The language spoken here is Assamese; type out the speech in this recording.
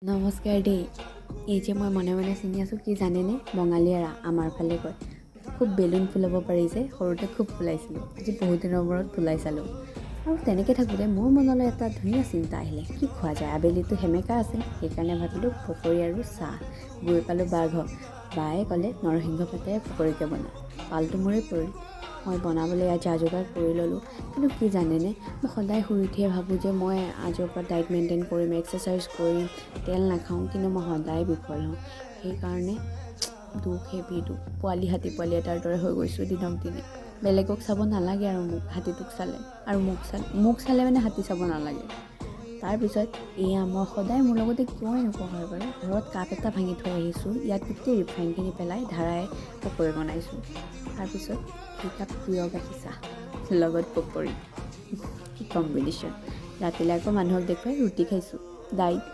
নমস্কাৰ দেই। এই যে মই মনে মনে চিনি আছোঁ কি জানেনে? বঙালীয়াৰা আমাৰ ফালে কয়। খুব বেলুন ফুলাব পাৰি যে, সৰুতে খুব ফুলাইছিলোঁ। আজি বহুত দিনৰ মূৰত ফুলাই চালোঁ। আৰু তেনেকৈ থাকোঁতে মোৰ মনলৈ এটা ধুনীয়া চিন্তা আহিলে, কি খোৱা যায়? আবেলিটো সেমেকা আছিল, সেইকাৰণে ভাবিলোঁ পকৰি আৰু চাহ। গৈ পালোঁ বাৰ ঘৰ। বায়ে ক'লে নৰসিংহ পাতেৰে পকৰিকে বনা। পালটো মোৰে পৰিল। মই বনাবলৈ যা যোগাৰ কৰি ল'লোঁ। কিন্তু কি জানেনে, মই সদায় শুই উঠিয়ে ভাবোঁ যে মই আজিৰ পৰা ডায়েট মেইনটেইন কৰিম, এক্সাৰচাইজ কৰিম, তেল নাখাওঁ, কিন্তু মই সদায় বিফল হওঁ। সেইকাৰণে দুখ দুখ পোৱালি এটাৰ দৰে হৈ গৈছোঁ দিনক দিনে। বেলেগক চাব নালাগে আৰু মোক হাতীটোক চালে, আৰু মোক চালে মানে হাতী চাব নালাগে। তাৰপিছত এয়া মই সদায় মোৰ লগতে কিয় এনেকুৱা হয় বাৰু? ঘৰত কাপ এটা ভাঙি থৈ আহিছোঁ, ইয়াত গোটেই ৰিফাইনখিনি পেলাই ধাৰাই পকৰি বনাইছোঁ। তাৰপিছত একাপ প্ৰিয় গাখীৰ চাহ লগত পকৰি, কি কম্বিনেশ্যন। ৰাতিলৈ আকৌ মানুহক দেখুৱাই ৰুটি খাইছোঁ। ডায়েট